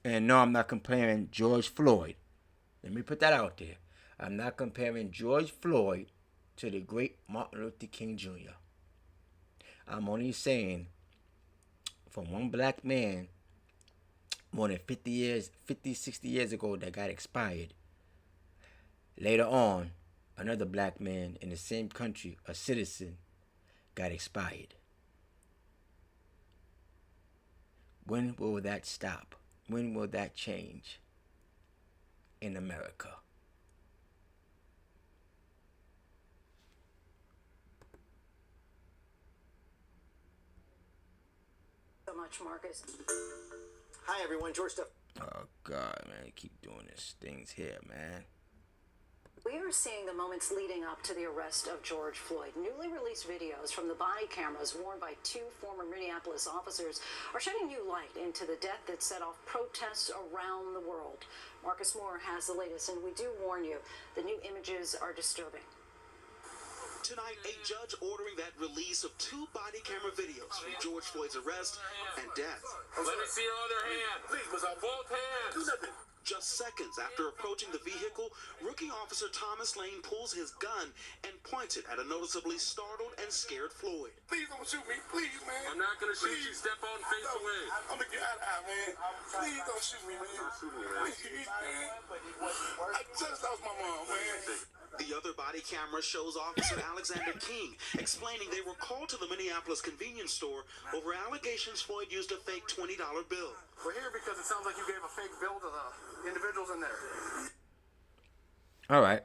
And no, I'm not comparing George Floyd. Let me put that out there. I'm not comparing George Floyd to the great Martin Luther King Jr. I'm only saying, from one black man more than 60 years ago that got expired, later on, another black man in the same country, a citizen, got expired. When will that stop? When will that change in America? So much, Marcus. Hi, everyone. George Stuff. Oh, God, man. Keep doing this things here, man. We are seeing the moments leading up to the arrest of George Floyd. Newly released videos from the body cameras worn by 2 former Minneapolis officers are shedding new light into the death that set off protests around the world. Marcus Moore has the latest, and we do warn you, the new images are disturbing. Tonight, a judge ordering that release of 2 body camera videos from George Floyd's arrest and death. Let me see your other hand. Please, both hands. Do nothing. Just seconds after approaching the vehicle, rookie officer Thomas Lane pulls his gun and points it at a noticeably startled and scared Floyd. Please don't shoot me, please, man. I'm not gonna shoot you. Step on, face away. I'm gonna get out of here, man. Please don't shoot me, man. Please, man. I just lost my mom, man. The other body camera shows Officer Alexander King explaining they were called to the Minneapolis convenience store over allegations Floyd used a fake $20 bill. We're here because it sounds like you gave a fake bill to the individuals in there. All right.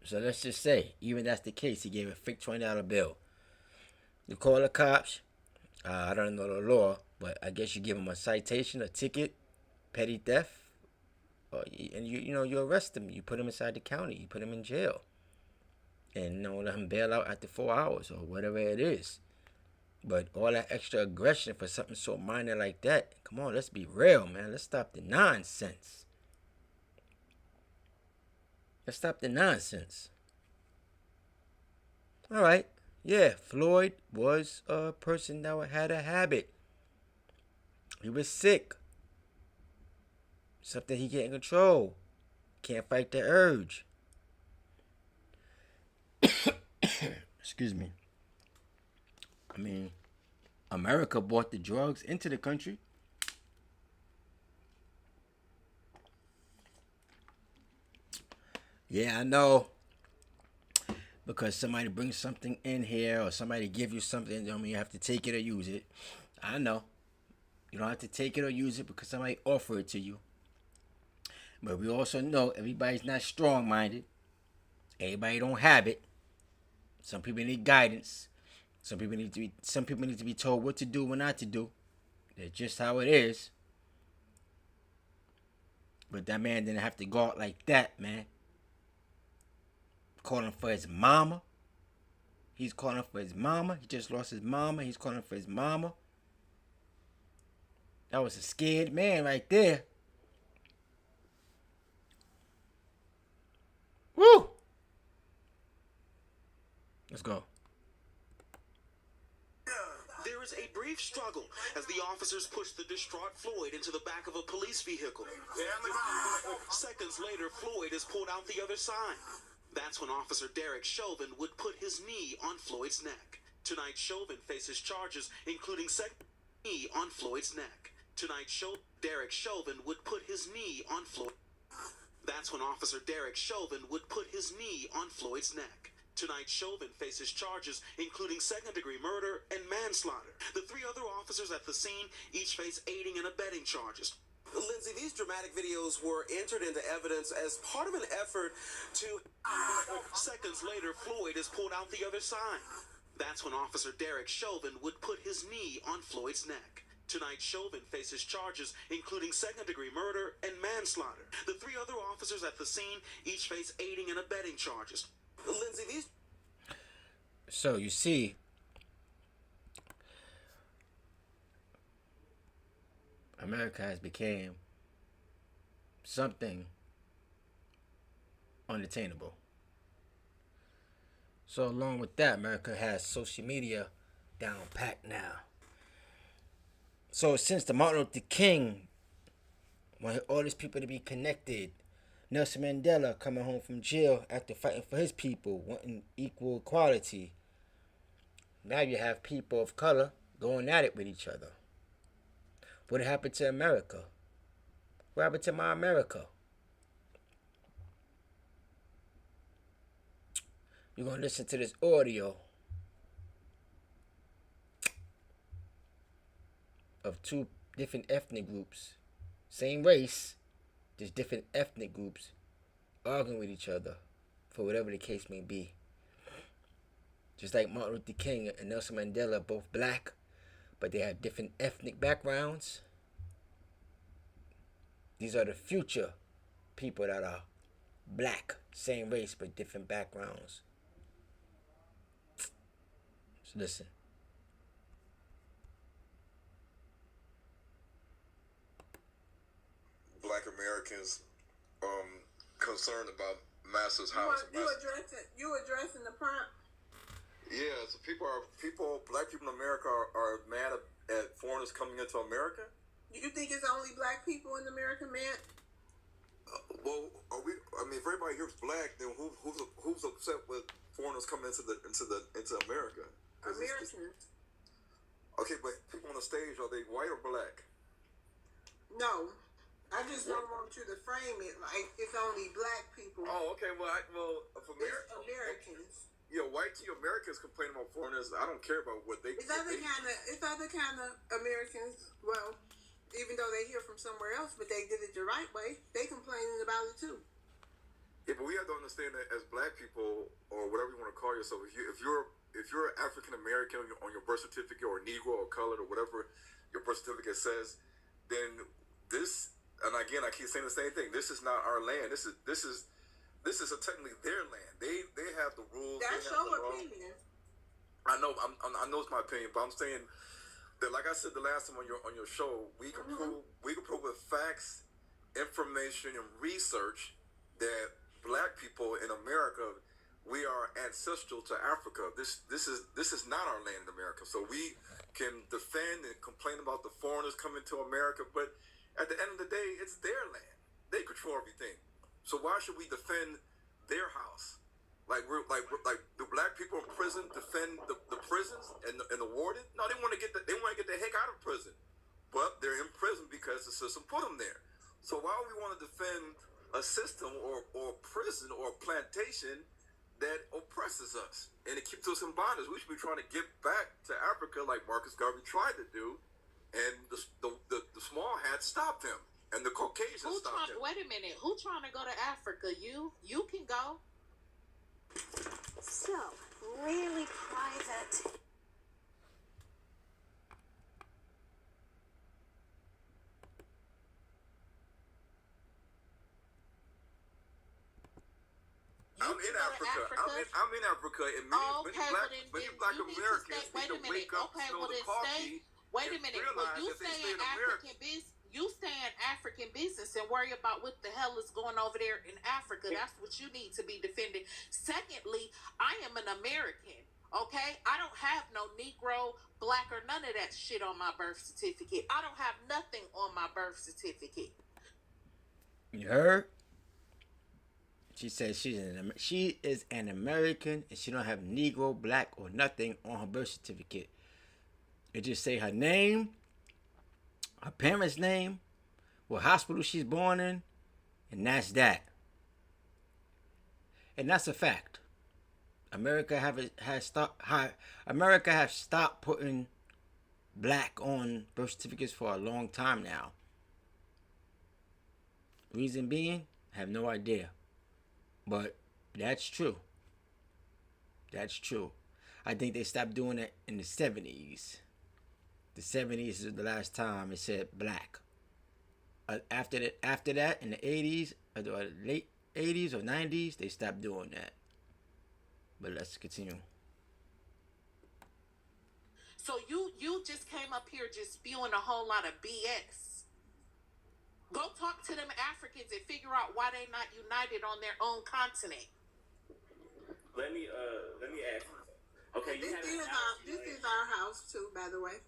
So let's just say, even that's the case, he gave a fake $20 bill. You call the cops. I don't know the law, but I guess you give him a citation, a ticket, petty theft, and you arrest him. You put him inside the county. You put him in jail, and let him bail out after 4 hours or whatever it is. But all that extra aggression for something so minor like that, come on, let's be real, man. Let's stop the nonsense. Let's stop the nonsense. All right. Yeah, Floyd was a person that had a habit. He was sick. Something he can't control. Can't fight the urge. Excuse me. I mean, America brought the drugs into the country. Yeah, I know. Because somebody brings something in here or somebody give you something, you have to take it or use it. I know. You don't have to take it or use it because somebody offered it to you. But we also know everybody's not strong-minded. Everybody don't have it. Some people need guidance. Some people need to be told what to do, what not to do. That's just how it is. But that man didn't have to go out like that, man. Calling for his mama. He's calling for his mama. He just lost his mama. He's calling for his mama. That was a scared man right there. Woo! Let's go. There is a brief struggle as the officers push the distraught Floyd into the back of a police vehicle. Seconds later, Floyd is pulled out the other side. That's when Officer Derek Chauvin would put his knee on Floyd's neck. Tonight, Chauvin faces charges, including second knee on Floyd's neck. Tonight, Derek Chauvin would put his knee on Floyd. That's when Officer Derek Chauvin would put his knee on Floyd's neck. Tonight, Chauvin faces charges, including second-degree murder and manslaughter. The three other officers at the scene each face aiding and abetting charges. Lindsay, these dramatic videos were entered into evidence as part of an effort to... Seconds later, Floyd is pulled out the other side. That's when Officer Derek Chauvin would put his knee on Floyd's neck. Tonight, Chauvin faces charges, including second-degree murder and manslaughter. The three other officers at the scene each face aiding and abetting charges. Lindsay, these... So, you see... America has become something unattainable. So along with that, America has social media down packed now. So since the Martin Luther King wanted all these people to be connected, Nelson Mandela coming home from jail after fighting for his people, wanting equal equality, now you have people of color going at it with each other. What happened to America? What happened to my America? You're going to listen to this audio of two different ethnic groups. Same race, just different ethnic groups arguing with each other for whatever the case may be. Just like Martin Luther King and Nelson Mandela are both black, but they have different ethnic backgrounds. These are the future people that are black, same race, but different backgrounds. So listen. Black Americans concerned about Master's house. You addressing the prompt? Yeah, so black people in America are mad at foreigners coming into America. You think it's only black people in America, man? Well, if everybody here is black, then who's upset with foreigners coming into America? Americans. Okay, but people on the stage, are they white or black? No, I just don't want you to frame it like it's only black people. Oh, okay. Well, for Americans. Yeah, white Americans complain about foreigners. I don't care about what they. It's other kind of Americans. Well, even though they hear from somewhere else, but they did it the right way, they complaining about it too. Yeah, but we have to understand that as black people, or whatever you want to call yourself, if you're African American on your birth certificate, or Negro, or colored, or whatever your birth certificate says, then this. And again, I keep saying the same thing. This is not our land. This is technically their land. They have the rules. That's your opinion. I know. I know it's my opinion, but I'm saying that, like I said the last time on your show, we can prove with facts, information, and research that black people in America, we are ancestral to Africa. This is not our land in America. So we can defend and complain about the foreigners coming to America, but at the end of the day, it's their land. They control everything. So why should we defend their house? Like the black people in prison defend the prisons and the warden? No, they want to get the heck out of prison. But they're in prison because the system put them there. So why would we want to defend a system or prison or plantation that oppresses us and it keeps us in bondage? We should be trying to get back to Africa like Marcus Garvey tried to do. And the small hats stopped him, and the Caucasians stopped him. Wait a minute. Who trying to go to Africa? You can go. So, really private. I'm in Africa, and many black Americans need to wake up, smell the coffee. Wait a minute. Well, you stay in African business and worry about what the hell is going over there in Africa. That's what you need to be defending. Secondly, I am an American. Okay? I don't have no Negro, black, or none of that shit on my birth certificate. I don't have nothing on my birth certificate. You heard? She says she is an American and she don't have Negro, black, or nothing on her birth certificate. It just say her name, her parents' name, what hospital she's born in, and that's that. And that's a fact. America has stopped putting black on birth certificates for a long time now. Reason being, I have no idea. But that's true. That's true. I think they stopped doing it in the 70s. The 70s is the last time it said black. After that, in the 80s, or the late 80s or 90s, they stopped doing that. But let's continue. So you just came up here just spewing a whole lot of BS. Go talk to them Africans and figure out why they not united on their own continent. Let me ask. Okay, this is our house too, by the way.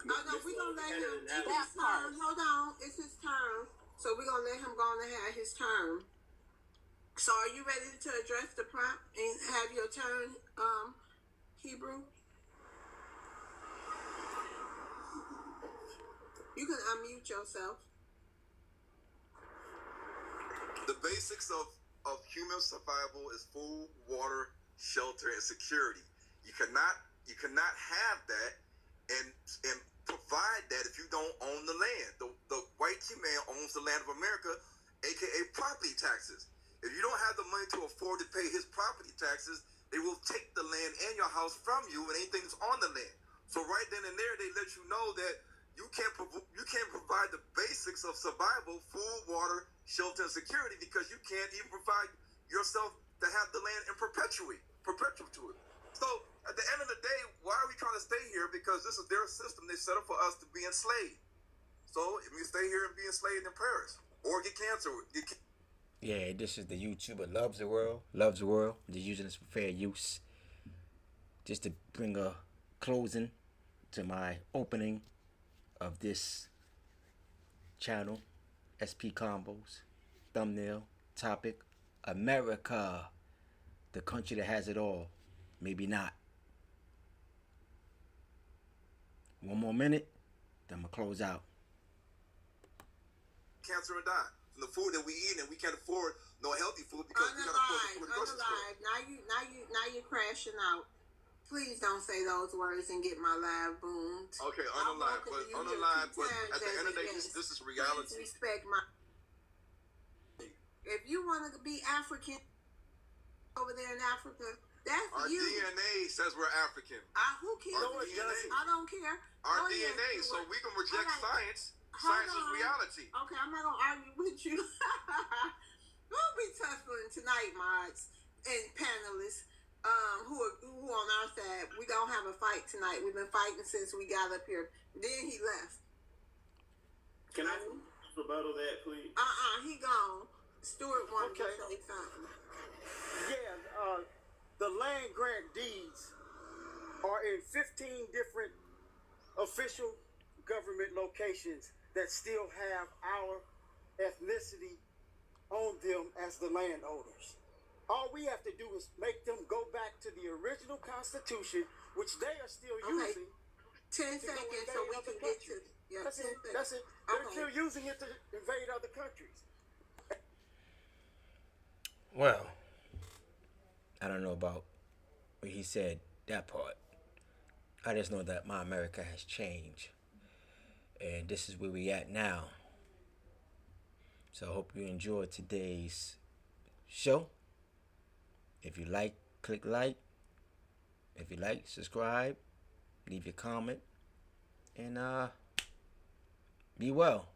No, we're gonna let him. It's his turn. Hold on, it's his turn. So we're gonna let him go on and have his turn. So are you ready to address the prompt and have your turn, Hebrew? You can unmute yourself. The basics of human survival is food, water, shelter, and security. You cannot have that and provide that if you don't own the land. The white man owns the land of America, aka property taxes. If you don't have the money to afford to pay his property taxes, they will take the land and your house from you and anything that's on the land. So right then and there, they let you know that you can't provide the basics of survival, food, water, shelter, and security, because you can't even provide yourself to have the land in perpetual to it. So at the end of the day, why are we trying to stay here? Because this is their system. They set up for us to be enslaved. So if we stay here and be enslaved in Paris or get cancer, Yeah, this is the YouTuber Loves the World. I'm just using this for fair use. Just to bring a closing to my opening of this channel. SP Combos. Thumbnail. Topic. America. The country that has it all. Maybe not. One more minute. Then I'm going to close out. cancer and die from the food that we eat, and we can't afford no healthy food because we got to afford the food in the grocery store. Now you crashing out. Please don't say those words and get my live boomed. Okay, on the line, but at the end of the day, this is reality. Please respect my. If you want to be African over there in Africa, that's our you. DNA says we're African. Who cares? I don't care. Our DNA, so we can reject science. Science is reality. Okay, I'm not gonna argue with you. We'll be tussling tonight, mods and panelists. Who on our side? We gonna have a fight tonight. We've been fighting since we got up here. Then he left. Can I rebuttal that, please? He gone. Stuart wanted to say something. Yeah, the land grant deeds are in 15 different official government locations that still have our ethnicity on them as the landowners. All we have to do is make them go back to the original Constitution, which they are still using. 10 seconds so we can get to. Yeah, that's it. That's it. They're still using it to invade other countries. Well, I don't know about what he said, that part. I just know that my America has changed. And this is where we at now. So I hope you enjoyed today's show. If you like, click like. If you like, subscribe. Leave your comment. And be well.